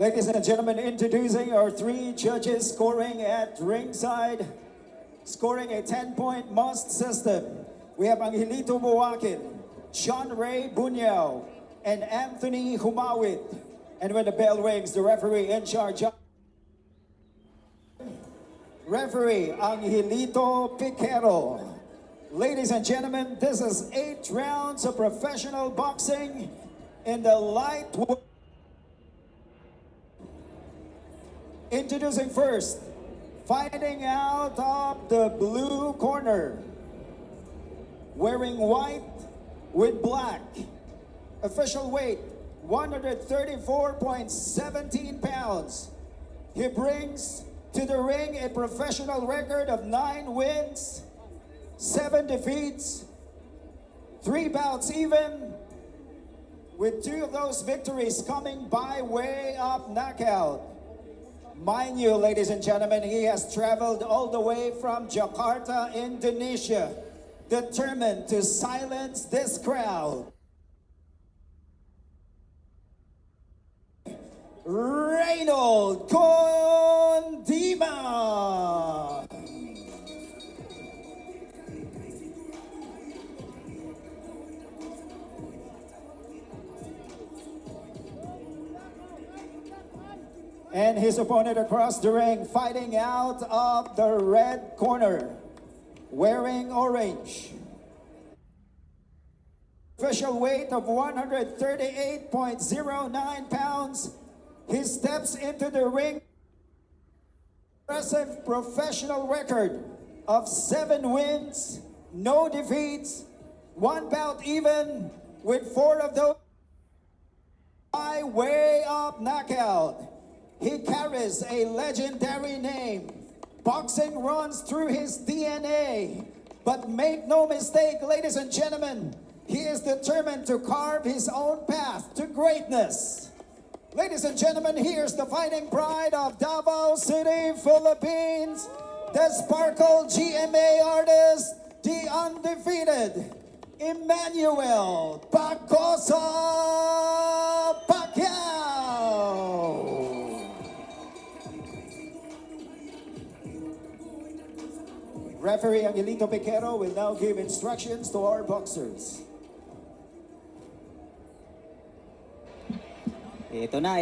Ladies and gentlemen, introducing our three judges scoring at ringside, scoring a 10-point must system. We have Angelito Buakin, John Ray Bunyao, and Anthony Humawit. And when the bell rings, the referee in charge, Referee Angelito Piquero. Ladies and gentlemen, this is 8 rounds of professional boxing in the lightweight. Introducing first, fighting out of the blue corner, wearing white with black, official weight 134.17 pounds. He brings to the ring a professional record of 9 wins, 7 defeats, 3 bouts even, with 2 of those victories coming by way of knockout. Mind you, ladies and gentlemen, he has traveled all the way from Jakarta, Indonesia, determined to silence this crowd. Reynold Condima. And his opponent across the ring, fighting out of the red corner, wearing orange. Official weight of 138.09 pounds. He steps into the ring. Impressive professional record of 7 wins, no defeats, 1 bout even, with 4 of those by way of knockout. He carries a legendary name. Boxing runs through his DNA. But make no mistake, ladies and gentlemen, he is determined to carve his own path to greatness. Ladies and gentlemen, here's the fighting pride of Davao City, Philippines, the Sparkle GMA artist, the undefeated Emmanuel Bacosa Pacquiao. Referee Angelito Piquero will now give instructions to our boxers. Ito na.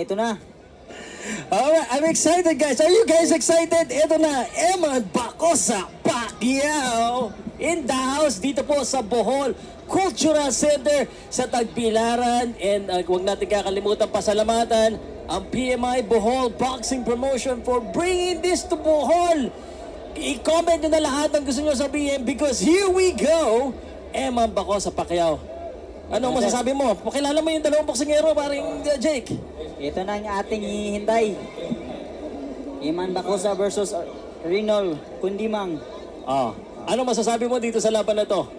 Alright, I'm excited, guys. Are you guys excited? Ito na, Emmanuel Bacosa Pacquiao in the house dito po sa Bohol Cultural Center sa Tagbilaran. And huwag natin kakalimutan pasalamatan ang PMI Bohol Boxing Promotion for bringing this to Bohol. I-comment nyo na lahat ng gusto nyo sabihin because here we go, Emmanuel Bacosa Pacquiao. Ano masasabi mo? Pakilala mo yung dalawang boksingero, paring Jake. Ito na ang ating hihintay. Emmanuel Bacosa versus Reynold Condimang. Ano masasabi mo dito sa laban na to?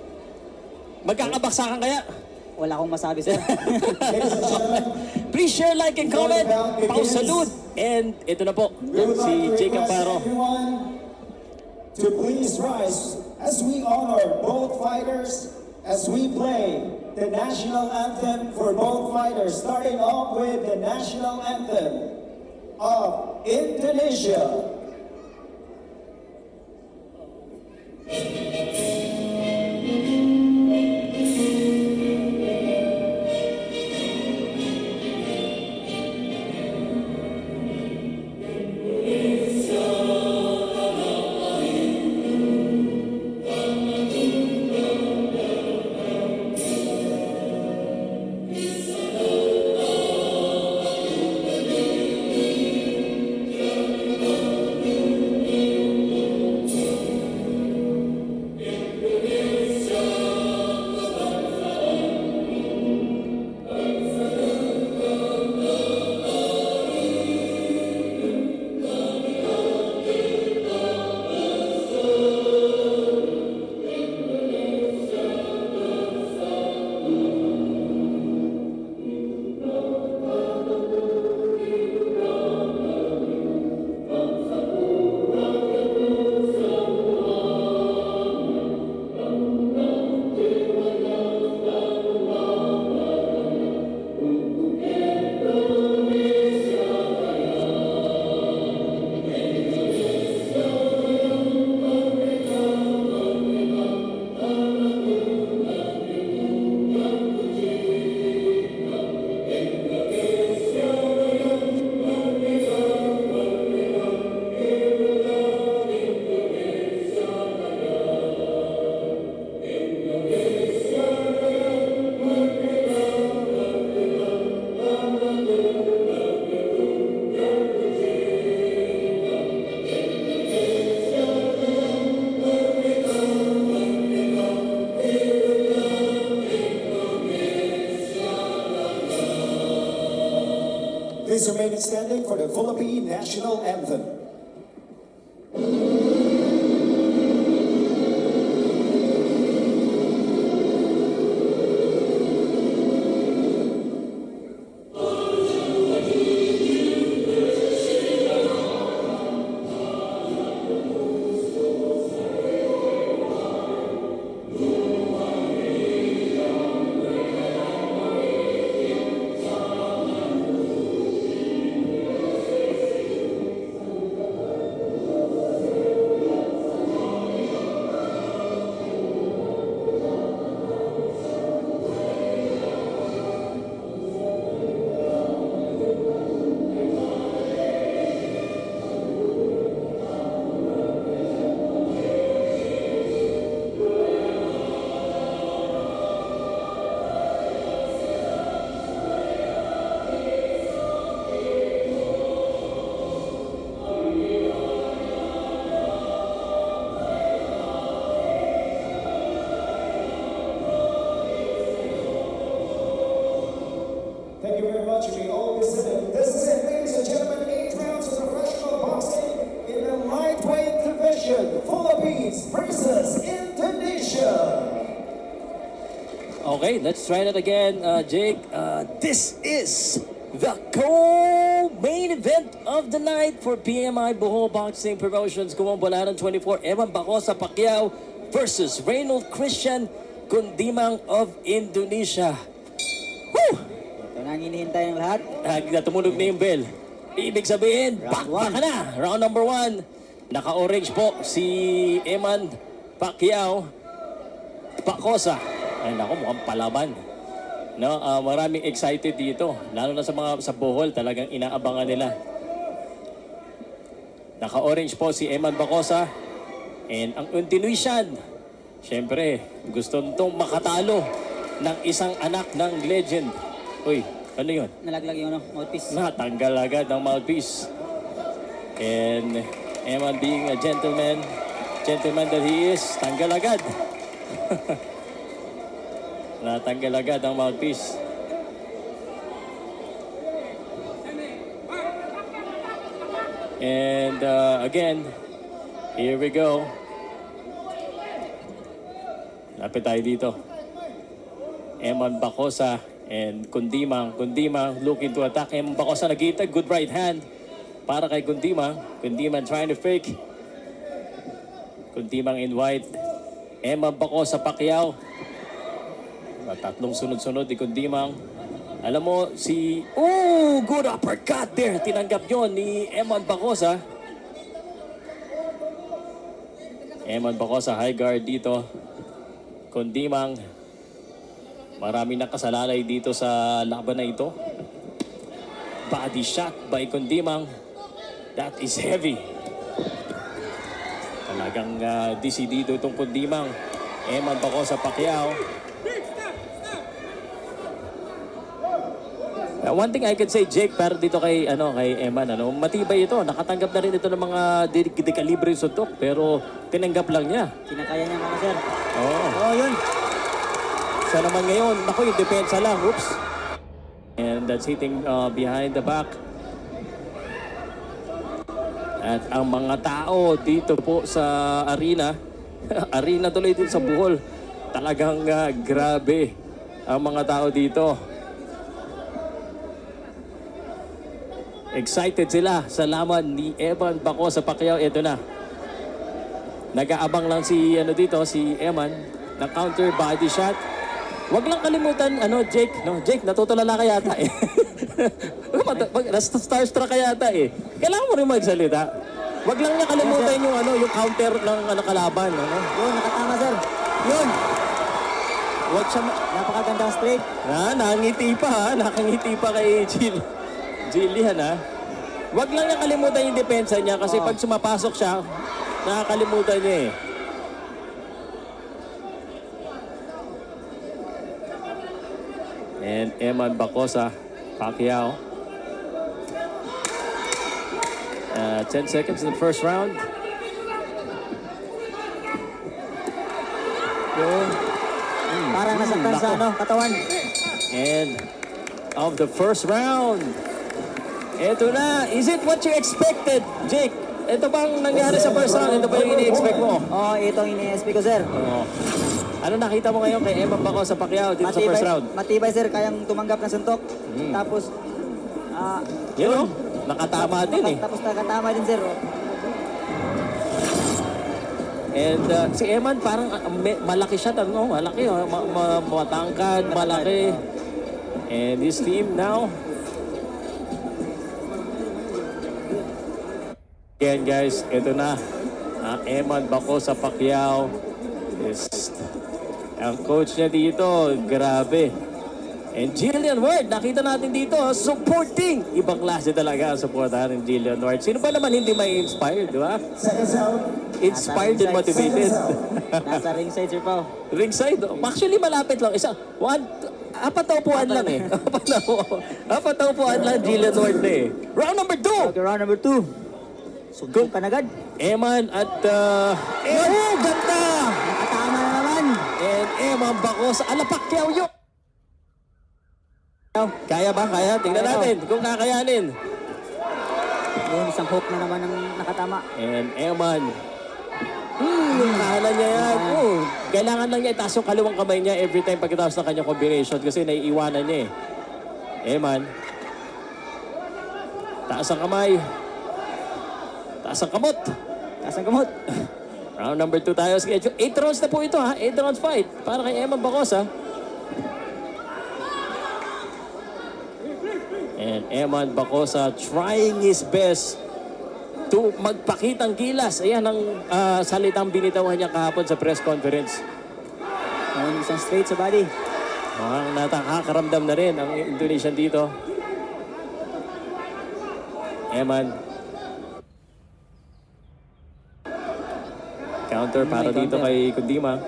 Magkakabaksakan kaya? Wala akong masabi, sir. Please share, like, and comment. Pausalud. And ito na po, si Jake Amparo. To please rise as we honor both fighters as we play the national anthem for both fighters, starting off with the national anthem of Indonesia. Please remain standing for the Philippine National Anthem. Thank you very much. We all listen. This is it, ladies and gentlemen. 8 rounds of professional boxing in the lightweight division. Philippines versus Indonesia. Okay, let's try that again, Jake. This is the co-main event of the night for PMI Bohol Boxing Promotions. Kumambalaran 24, Eman Bacosa Pacquiao versus Reynold Christian Kundimang of Indonesia. Woo! Ito na ang hinihintay ng lahat. Tumunog na yung bell. Ibig sabihin, bakba ka na. Round number 1. Naka-orange po si Eman Pacquiao Bacosa. Ay nako, mukhang palaban. No, maraming excited dito. Lalo na sa Bohol, talagang inaabangan nila. Naka-orange po si Eman Bacosa. And ang Indonesian, syempre, gusto nitong makatalo ng isang anak ng legend. Uy, ano yun? Nalaglag yung mouthpiece. Natanggal agad ang mouthpiece. And Eman being a gentleman that he is, tanggal agad. Natanggal agad ang mouthpiece. And again, here we go. Lapit tayo dito. Eman Bacosa and Kundimang. Kundimang looking to attack. Eman Bacosa nagkita. Good right hand para kay Kundimang. Kundimang trying to fake. Kundimang in white. Eman Bacosa Pacquiao. Tatlong sunod-sunod ni Kundimang. Alam mo, good uppercut there. Tinanggap yun ni Eman Bacosa. Eman Bacosa, high guard dito. Kundimang. Maraming nakasalalay dito sa laban na ito. Body shot by Kundimang. That is heavy. Talagang disidido itong Kundimang. Eman Bacosa Pacquiao. One thing I could say, Jake, pero dito kay Eman, matibay ito. Nakatanggap na rin ito ng mga dekalibre suntok, pero tinanggap lang niya. Kinakaya niya mga sir. Oo. Oh, yun. Siya naman ngayon, naku, yung depensa lang. Oops. And that's hitting behind the back. At ang mga tao dito po sa arena, arena tuloy dito sa Bohol, talagang grabe ang mga tao dito. Excited sila sa laban ni Eman Bacosa Pacquiao. Ito na. Nag-aabang lang si Eman ng counter body shot. Wag lang kalimutan Jake, Jake, natutulala ka yata eh. Starstruck ka yata eh. Kailangan mo rin magsalita. Wag lang niya kalimutan yung counter ng kalaban, Yun, nakatama sir. Yun. Wag siya Napakagandang straight. nakangiti pa kay Jillian ha. Wag lang niya kalimutan yung depensa niya kasi pag sumapasok siya, nakakalimutan niya eh. And Eman Bacosa Pacquiao. 10 seconds in the first round. Parang nasaktan sa katawan. And of the first round, Ito na. Is it what you expected, Jake? Ito bang nangyari sa first round? Ito ba yung ini-expect mo? Oh, itong ini-SP ko, sir. Oo. Ano nakita mo ngayon kay Eman Bacosa Pacquiao dito sa first round? Matibay, sir. Kayang tumanggap ng suntok. Tapos, Yun, oh. Nakatama din eh. Tapos nakatama din, sir. Oh. And si Eman parang malaki siya. No? Malaki. Oh. Matangkad, malaki. And his team now. Again guys, ito na. Ang Eman Bacosa Pacquiao. Ang coach niya dito, grabe. And Jillian Ward, nakita natin dito, supporting. Ibang klase talaga ang supportahan ng Jillian Ward. Sino ba naman hindi may inspired, di ba? Inspired and motivated. Nasa ringside, sir, Pao. Ringside, oh. Actually malapit lang. Apat na upuan lang eh. Apat na upuan lang Jillian Ward na eh. Round number 2! Okay, round number 2. Suntukan agad. Eman at... ganda! Nakatama na naman. And Eman Bacosa, Pacquiao yun! Kaya ba? Kaya? Tingnan natin kung kakayanin. Yun, isang hook na naman ang nakatama. And Eman. Yung kahanan niya yan. Kailangan lang niya itaas yung kaliwang kamay niya every time pagkatapos ng kanyang combination kasi naiiwanan niya eh. Eman. Taas ang kamay. Taas ang kamot. Taas ang kamot. Round number 2 tayo. 8 rounds na po ito ha. 8 rounds fight. Para kay Eman Bacosa. And Eman Bacosa trying his best to magpakitang gilas. Ayan ang salitang binitawan niya kahapon sa press conference. Ayun, isang straight sa body. Mukhang nakakaramdam na rin ang Indonesian dito. Eman. Counter para dito kay Kundima.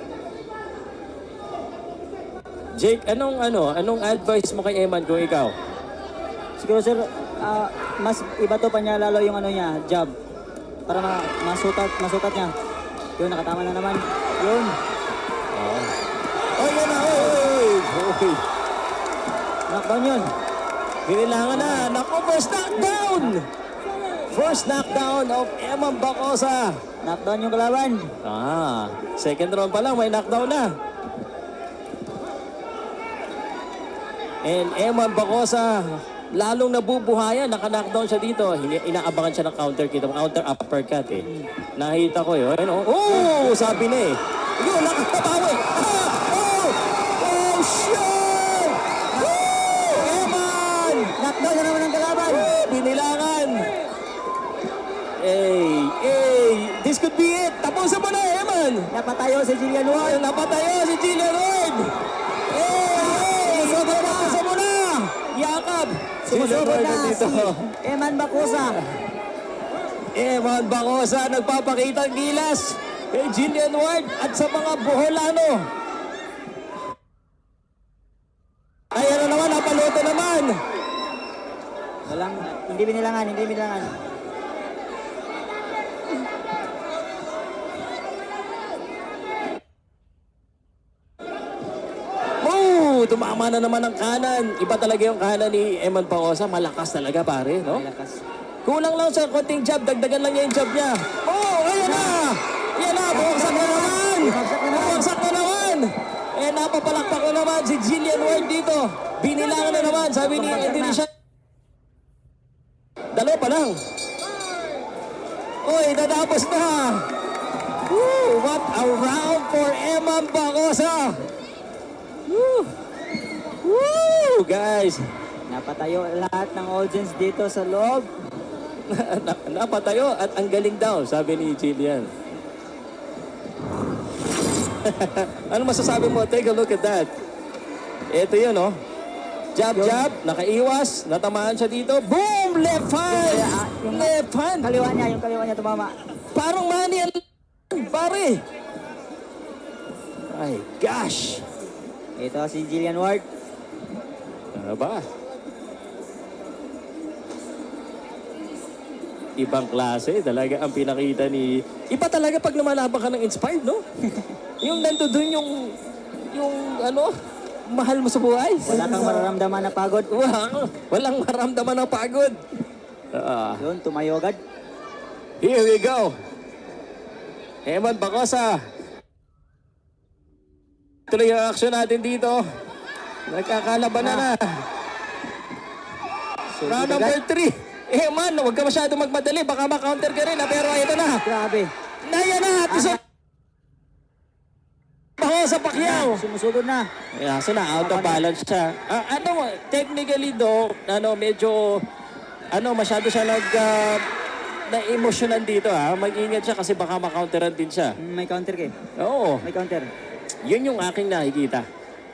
Jake, anong advice mo kay Eman kung ikaw? Siguro, sir, mas iba to pa niya lalo yung niya, jab. Para masukat niya. Yun, nakatama na naman. Yun. Oh, yan na. Okay. Knockdown yun. Binilangan na. Naku, first knockdown! First knockdown of Eman Bacosa. Knockdown yung kalaban. Second round pa lang, may knockdown na. And Eman Bacosa, lalong nabubuhayan, naka-knockdown siya dito. Inaabangan siya ng counter kita, counter uppercut eh. Nakita ko yun. Sabi na eh. Yun, nakatabawi. Oh, shit! Eman! Knockdown na naman ang kalaban. Binilangan. This could be it. Tapusin mo na, Eman. Napatayo si Jillian Ward. Napatayo si Jillian Ward. Tapusin mo na. Yakap. Sumusugod na dito. si Eman Bacosa. Eman Bacosa nagpapakita ng gilas kay Jillian Ward at sa mga Boholano. Ayan na naman, napaluto naman. Hindi binilangan. Tumama na naman ang kanan. Iba talaga yung kanan ni Eman Bacosa. Malakas talaga pare, no? Malakas. Kulang lang sa konting jab. Dagdagan lang niya yung jab niya. Ayan na! Ayan na! Bumagsak na naman! Bumagsak na naman! Napapalakpak ko naman si Jillian Ward dito. Binilangan na naman. Sabi ni Indonesia. Dalawa pa lang. Natapos na. What a round for Eman Bacosa. Guys. Napatayo lahat ng audience dito sa loob. Napatayo at ang galing daw, sabi ni Jillian. Ano masasabi mo? Take a look at that. Ito yun, oh. Jab, nakaiwas, natamaan siya dito. Boom! Left hand! Left hand! Yung kaliwa niya tumama. Parang money pare. Ay, gosh! Ito si Jillian Ward. Ano ba? Ibang klase talaga ang pinakita ni... Iba talaga pag lumalaban ka ng inspired, no? Yung nandoon yung mahal mo sa buhay. Wala kang mararamdaman na pagod. Walang maramdaman ng pagod. Yun, tumayo agad. Here we go. Eman Bacosa. Tuloy ang action natin dito. Nagkakalabanan na. Solid Round agad. number 3. Eman, huwag ka masyado magmadali. Baka ma-counter ka rin. Pero ito na. Grabe. Naya na. Bacosa Pacquiao. Sumusugod na. Yeah, so na out of balance siya. Technically do, medyo masyado siya na-emosyonan dito ha. Mag-ingat siya kasi baka ma-counteran din siya. May counter ka eh. Oo. May counter. Yun yung aking nakikita.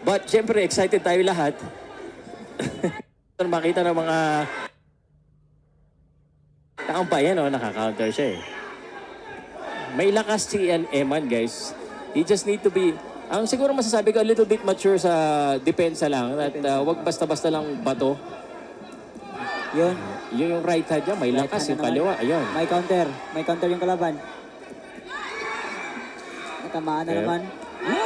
But syempre excited tayo lahat. Makita ng mga taong bayan, nakaka-counter siya eh. May lakas si Eman, guys. He just need to be, ang siguro masasabi ko, a little bit mature sa depensa lang. At wag basta-basta lang bato. Yun. Yun yung right hand niya, may Right lakas hand yung na naman. kaliwa. Ayun. May counter. May counter yung kalaban. Natamaan na naman.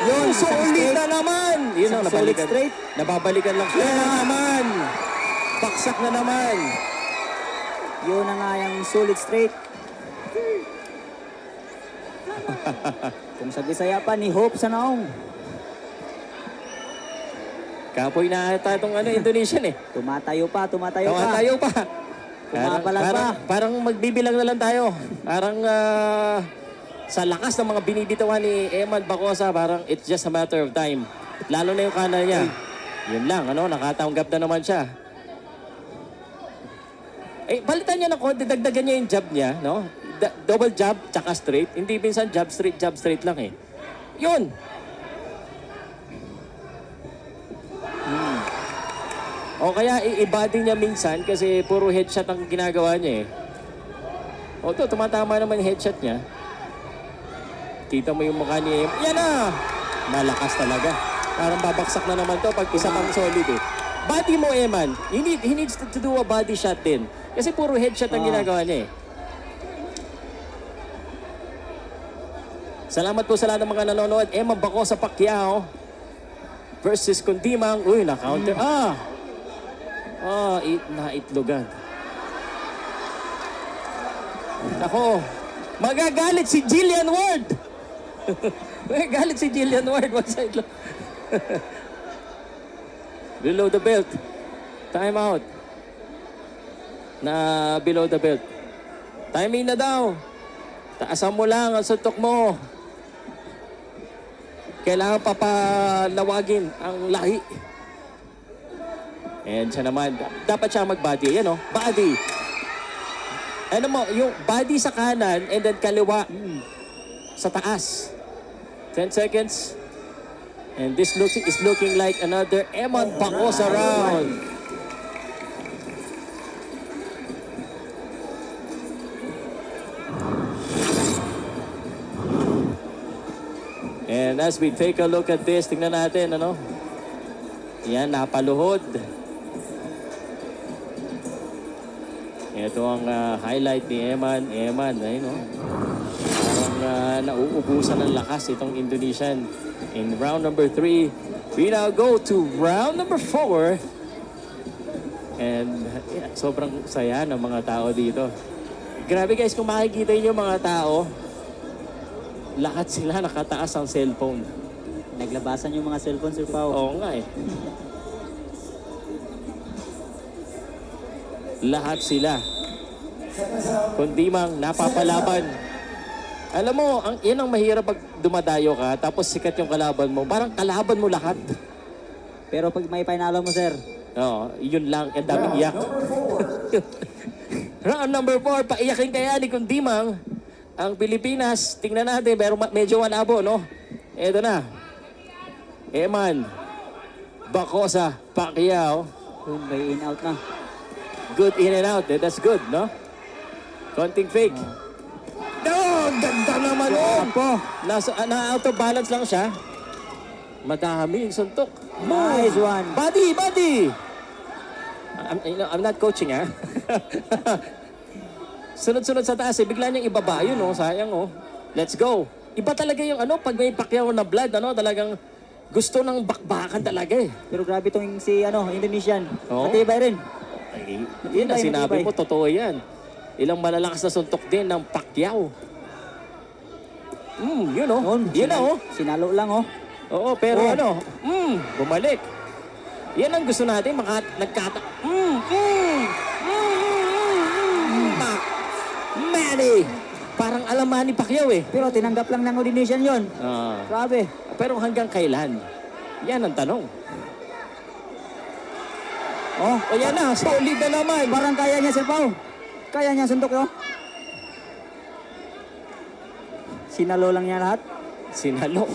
Yun, solid na naman! Yun ang Isang solid nabalikan. straight. Nababalikan lang siya. Yun na naman! Baksak na naman! Yun na nga yung solid straight. Kung sa Bisaya pa, ni Hope sa naong. Kapoy na ata itong Indonesian eh. Tumatayo pa, tumatayo pa. Tayo pa. Pumapalag pa. Parang magbibilang na lang tayo. Parang sa lakas ng mga binibitawan ni Eman Bacosa, parang it's just a matter of time. Lalo na yung kanan niya. Yun lang, nakatanggap na naman siya. Balitan niya ng konti, dagdagan niya yung jab niya, no? Double jab, tsaka straight. Hindi minsan jab straight lang eh. Yun! O kaya i-body niya minsan kasi puro headshot ang ginagawa niya eh. O to, tumatama naman yung headshot niya. Kita mo yung mukha niya. Yan na! Malakas talaga. Parang babaksak na naman to pag isa pang solid eh. Body mo, Eman. He needs to do a body shot din. Kasi puro headshot ang ginagawa niya eh. Salamat po sa lahat ng mga nanonood. Eman Bacosa Pacquiao versus Kundimang. Uy, na-counter. Naitlogan. Ako, magagalit si Jillian Ward. Magagalit si Jillian Ward. One side lang. Below the belt. Time out. Na below the belt. Timing na daw. Taasan mo lang ang suntok mo. Kailangan papalawagin ang lahi. And siya naman, dapat siya mag-body. Yan body. Ano mo, yung body sa kanan and then kaliwa sa taas. 10 seconds. And this is looking like another Eman Bacosa round. And as we take a look at this, tingnan natin, Yan, napaluhod. Ito ang highlight ni Eman. Eman, ayun, Parang nauubusan ng lakas itong Indonesian. In round number 3, we now go to round number 4. And sobrang saya ng mga tao dito. Grabe guys, kung makikita niyo mga tao, lahat sila nakataas ang cellphone. Naglabasan yung mga cellphone, Sir Pao. Oo nga eh. Lahat sila. Kundimang napapalaban. Alam mo, yan ang mahirap pag dumadayo ka, tapos sikat yung kalaban mo. Parang kalaban mo lahat. Pero pag may panalo mo, Sir, Oo, yun lang. Ang daming iyak. Round number 4, paiyakin kaya ni Kundimang ang Pilipinas. Tingnan natin, pero medyo malabo, Eto na. Eman Bacosa Pacquiao. yun, may in-out na. Good in and out. That's good, no? Konting fake. No! Ganda naman yun! Na-out of balance lang siya. Madami yung suntok. Nice one. Body! I'm not coaching, ha? Sunod-sunod sa taas, bigla niyang ibaba. Yun, sayang, Let's go. Iba talaga yung pag may Pacquiao na blood, talagang gusto ng bakbakan talaga eh. Pero grabe itong si Indonesian. Oo. Matibay rin. Yan ang Matibay, sinabi matibay. mo, totoo yan. Ilang malalakas na suntok din ng Pacquiao. Yun oh. Yun na oh. Sinalo lang oh. Oo, pero Oh. ano, bumalik. Yan ang gusto natin, Manny! Parang alam Manny Pacquiao eh. Pero tinanggap lang ng Indonesian yon. Ah. Grabe. Pero hanggang kailan? Yan ang tanong. Oh, O yan na, solid na naman. parang kaya niya, Sir Pao. Kaya niya suntok oh. Sinalo lang niya lahat. Sinalo.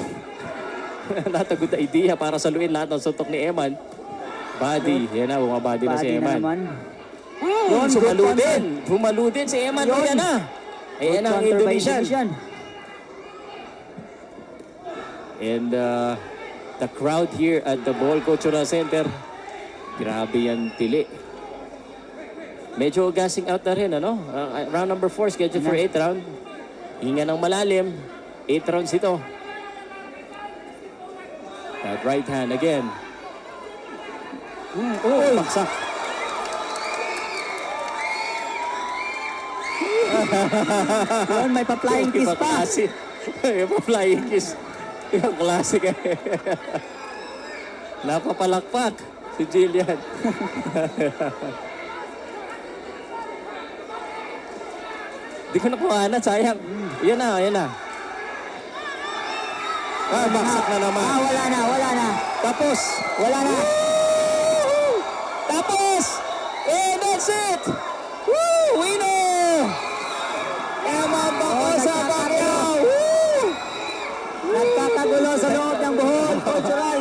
Not a good idea para saluin lahat ng suntok ni Eman. Body. Yan na, bumabody na si Body na Eman. naman. Yun, sumalo din. Bumalo din si Eman. Yun. Yan na. Ayan ang Counter by Indonesian. And the crowd here at the Bohol Cultural Center, grabe yan tili. Medyo gassing out na rin, ano? Round number 4, scheduled for 8 round. Hinga ng malalim. 8 rounds ito. That right hand again. Baksak. Yun, may pa-flying kiss pa. May pa-flying kiss. Yung classic eh. Napapalakpak si Jillian. Di ko nakuhanan, sayang. Yan na, yan na. Baksak na naman. Wala na. Tapos. Wala na. Woo! Tapos. And that's it. Woo! Winner! Eman Bacosa Pacquiao! Woo! Nagkakagulo sa loob ng Bohol Cultural.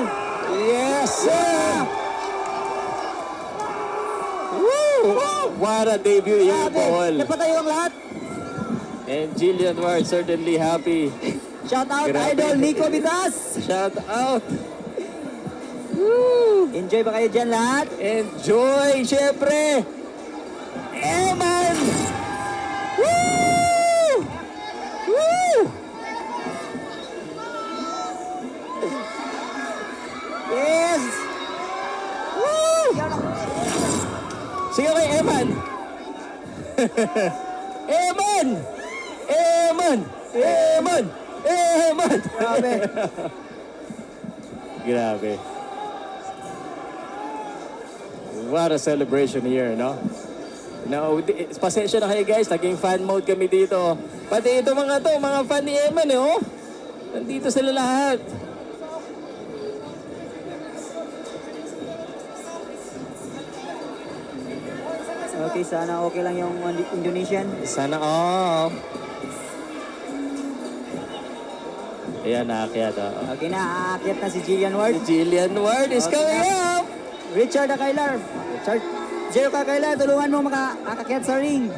Yes, sir! Woo! What a debut yung Grabe, Bohol. napatayo ang lahat. And Jillian Ward certainly happy. Shout out Grabe. Idol Nico Vitas. Shout out. Enjoy ba kayo dyan lahat? Enjoy, syempre. Eman! Woo! Woo! Yes! Woo! Sige kay Eman. Eman! Eman! Eman! Eman! Grabe. Grabe. What a celebration here, no? No, pasensya na kayo guys, naging fan mode kami dito. Pati ito mga fan ni Eman eh, oh. Nandito sila lahat. Okay, sana okay lang yung Indonesian. Sana all. Ayan, naakyat. Okay na, aakyat na si Jillian Ward. Jillian Ward is Okay coming na. up. Richard Akailar. Richard. Jero Akailar, tulungan mo makaakyat sa ring.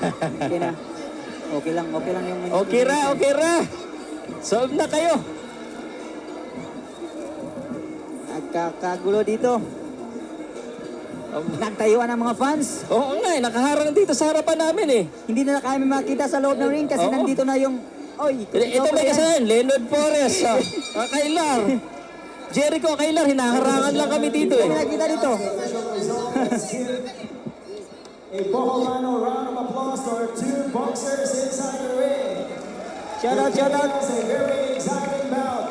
Okay na. Okay lang yung Okay ra. Solve na kayo. Nagkakagulo dito. Nagtayuan ang mga fans. Oo nga, nakaharang dito sa harapan namin eh. Hindi na kami makita sa loob ng ring kasi Oo. nandito na yung... Oy, Ito may kasalanan, Leonard Flores, Akailar. Jericho Akailar, hinaharangan lang kami dito Hindi kami eh. nakita dito. A Boholano round of applause to our two boxers inside the ring. Shout out. It's a very exciting bout.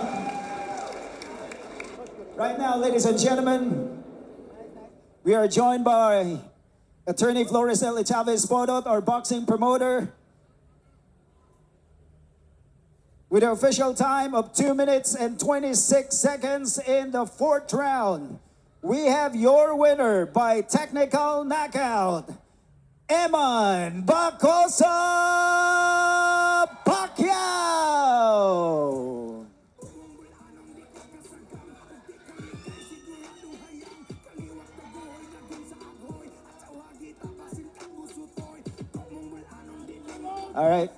Right now, ladies and gentlemen, we are joined by Attorney Floresel Chavez Podot, our boxing promoter, with an official time of 2 minutes and 26 seconds in the 4th round. We have your winner by technical knockout, Eman Bacosa Pacquiao. All right.